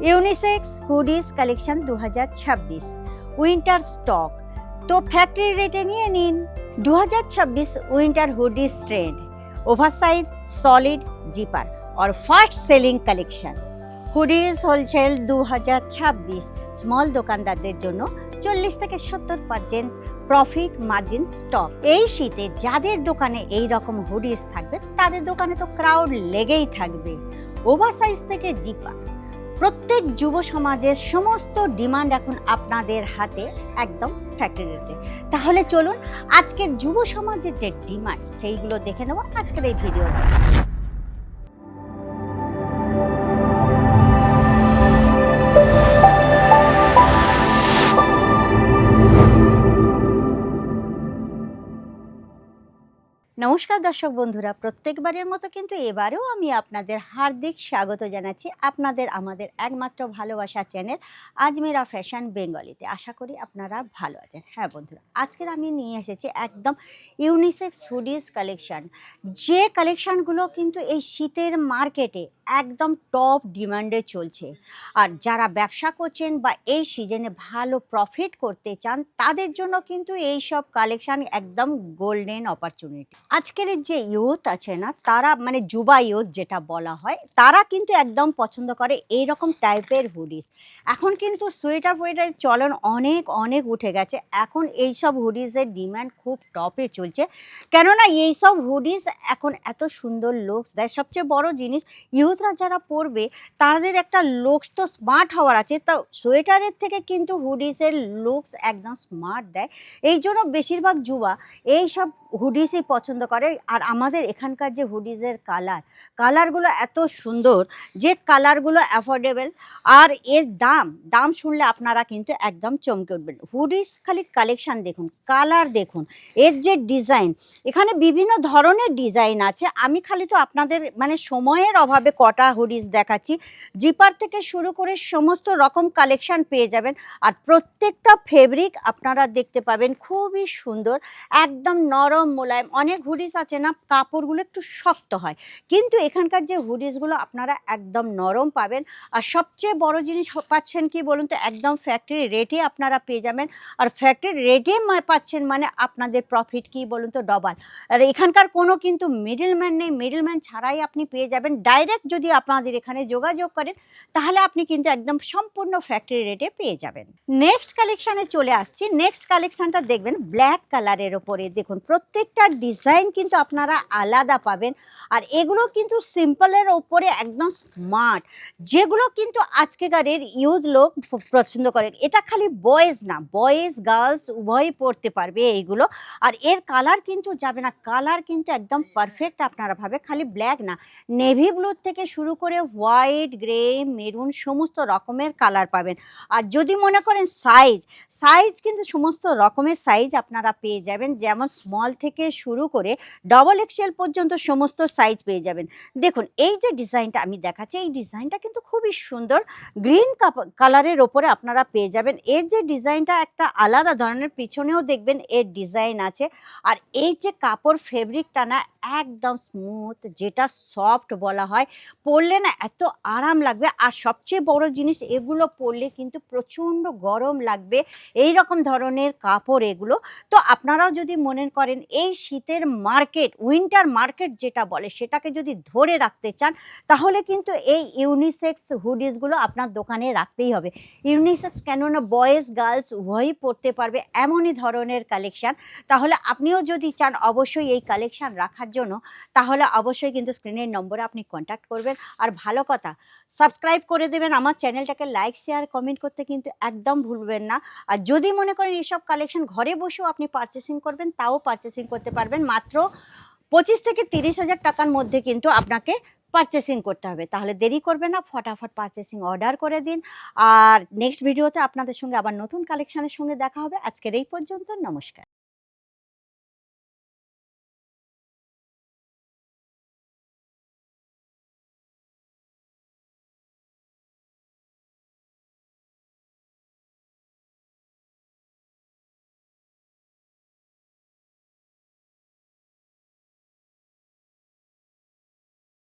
Unisex hoodies collection 2026 winter stock. তো factory রেটে নিয়ে নিন। 2026 winter hoodies trend oversize solid zipper और fast selling collection hoodies wholesale 2026 small দোকানদারদের জন্য 40 থেকে 70% প্রফিট মার্জিন স্টক। এই শীতে যাদের দোকানে এই রকম হুডিস থাকবে তাদের দোকানে তো ক্রাউড লেগেই থাকবে। ওভারসাইজ থেকে জিপার প্রত্যেক যুব সমাজের সমস্ত ডিমান্ড এখন আপনাদের হাতে একদম ফ্যাক্টরি রেটে। তাহলে চলুন আজকের যুব সমাজের যে ডিমান্ড সেইগুলো দেখে নেব আজকের এই ভিডিও। নমস্কার দর্শক বন্ধুরা, প্রত্যেকবারের মতো কিন্তু এবারেও আমি আপনাদের হার্দিক স্বাগত জানাচ্ছি আপনাদের আমাদের একমাত্র ভালোবাসা চ্যানেল আজমেরা ফ্যাশন বেঙ্গলিতে। আশা করি আপনারা ভালো আছেন। হ্যাঁ বন্ধুরা, আজকের আমি নিয়ে এসেছি একদম ইউনিসেক্স হুডিস কালেকশান, যে কালেকশানগুলো কিন্তু এই শীতের মার্কেটে একদম টপ ডিমান্ডে চলছে। আর যারা ব্যবসা করছেন বা এই সিজনে ভালো প্রফিট করতে চান তাদের জন্য কিন্তু এই সব কালেকশান একদম গোল্ডেন অপরচুনিটি। আজকের যে ইয়ুথ আছে না, তারা মানে যুবা ইয়ুথ যেটা বলা হয়, তারা কিন্তু একদম পছন্দ করে এইরকম টাইপের হুডিস। এখন কিন্তু সোয়েটার ফোয়েটার চলন অনেক অনেক উঠে গেছে। এখন এইসব হুডিসের ডিমান্ড খুব টপে চলছে, কেননা এইসব হুডিস এখন এত সুন্দর লুকস দেয়। সবচেয়ে বড় জিনিস, ইয়ুথরা যারা পরবে তাদের একটা লুকস তো স্মার্ট হওয়ার আছে, তা সোয়েটারের থেকে কিন্তু হুডিসের লুকস একদম স্মার্ট দেয়। এই জন্য বেশিরভাগ যুবা এই সব হুডিসই পছন্দ করে। আর আমাদের এখানকার যে হুডিসের কালারগুলো এত সুন্দর, যে কালারগুলো অ্যাফোর্ডেবল, আর এর দাম শুনলে আপনারা কিন্তু একদম চমকে উঠবেন। হুডিস খালি কালেকশান দেখুন, কালার দেখুন, এর যে ডিজাইন, এখানে বিভিন্ন ধরনের ডিজাইন আছে। আমি খালি তো আপনাদের মানে সময়ের অভাবে কটা হুডিস দেখাচ্ছি। জিপার থেকে শুরু করে সমস্ত রকম কালেকশান পেয়ে যাবেন। আর প্রত্যেকটা ফেব্রিক আপনারা দেখতে পাবেন খুবই সুন্দর, একদম নরম মোলায়েম। অনেক হুডিস আছে না, কাপড়গুলো একটু শক্ত হয়, কিন্তু এখানকার যে হুডিসগুলো আপনারা একদম নরম পাবেন। আর সবচেয়ে বড় জিনিস পাচ্ছেন কি বলুন তো, একদম ফ্যাক্টরি রেটে আপনারা পেয়ে যাবেন। আর ফ্যাক্টরি রেটে পাচ্ছেন মানে আপনাদের প্রফিট কি বলুন তো, ডবল। আর এখানকার কোনো কিন্তু মিডলম্যান নেই, মিডলম্যান ছাড়াই আপনি পেয়ে যাবেন। ডাইরেক্ট যদি আপনাদের এখানে যোগাযোগ করেন তাহলে আপনি কিন্তু একদম সম্পূর্ণ ফ্যাক্টরি রেটে পেয়ে যাবেন। নেক্সট কালেকশানে চলে আসছি। নেক্সট কালেকশানটা দেখবেন ব্ল্যাক কালারের ওপরে। দেখুন প্রত্যেকটা ডিজাইন কিন্তু আপনারা আলাদা পাবেন। আর এগুলো কিন্তু সিম্পলের ওপরে একদম স্মার্ট, যেগুলো কিন্তু আজকেকারের ইউথ লোক পছন্দ করে। এটা খালি বয়েজ না, বয়েজ গার্লস উভয়ই পরতে পারবে এইগুলো। আর এর কালার কিন্তু যাবে না, কালার কিন্তু একদম পারফেক্ট আপনারা ভাবে। খালি ব্ল্যাক না, নেভি ব্লু থেকে শুরু করে হোয়াইট, গ্রে, মেরুন সমস্ত রকমের কালার পাবেন। আর যদি মনে করেন সাইজ কিন্তু সমস্ত রকমের সাইজ আপনারা পেয়ে যাবেন, যেমন স্মল থেকে শুরু করে ডবল এক্সেল পর্যন্ত সমস্ত সাইজ পেয়ে যাবেন। দেখুন এই যে ডিজাইনটা আমি দেখাচ্ছি, এই ডিজাইনটা কিন্তু খুবই সুন্দর, গ্রিন কালারের ওপরে আপনারা পেয়ে যাবেন। এর যে ডিজাইনটা একটা আলাদা ধরনের, পিছনেও দেখবেন এর ডিজাইন আছে। আর এই যে কাপড় ফেব্রিকটা না একদম স্মুথ, যেটা সফট বলা হয়, পরলে না এত আরাম লাগবে। আর সবচেয়ে বড় জিনিস, এগুলো পরলে কিন্তু প্রচণ্ড গরম লাগবে, এই রকম ধরনের কাপড় এগুলো। তো আপনারাও যদি মনে করেন এই শীতের মার্কেট, উইন্টার মার্কেট যেটা বলে, সেটাকে যদি ধরে রাখতে চান তাহলে কিন্তু এই ইউনিসেক্স হুডিসগুলো আপনার দোকানে রাখতেই হবে। ইউনিসেক্স কেননা বয়েজ গার্লস উভয়ই পরতে পারবে, এমনই ধরনের কালেকশান। তাহলে আপনিও যদি চান অবশ্যই এই কালেকশান রাখার জন্য, তাহলে অবশ্যই কিন্তু স্ক্রিনের নম্বরে আপনি কন্ট্যাক্ট করবেন। আর ভালো কথা, সাবস্ক্রাইব করে দেবেন আমার চ্যানেলটাকে, লাইক শেয়ার কমেন্ট করতে কিন্তু একদম ভুলবেন না। আর যদি মনে করেন এইসব কালেকশন ঘরে বসেও আপনি পারচেসিং করবেন, তাও পারচেসিং করতে পারবেন। মাত্র 25 থেকে 30,000 টাকার মধ্যে কিন্তু আপনাকে পারচেসিং করতে হবে। তাহলে দেরি করবেন না, ফটাফট পারচেসিং অর্ডার করে দিন। আর নেক্সট ভিডিওতে আপনাদের সঙ্গে আবার নতুন কালেকশানের সঙ্গে দেখা হবে। আজকের এই পর্যন্ত, নমস্কার।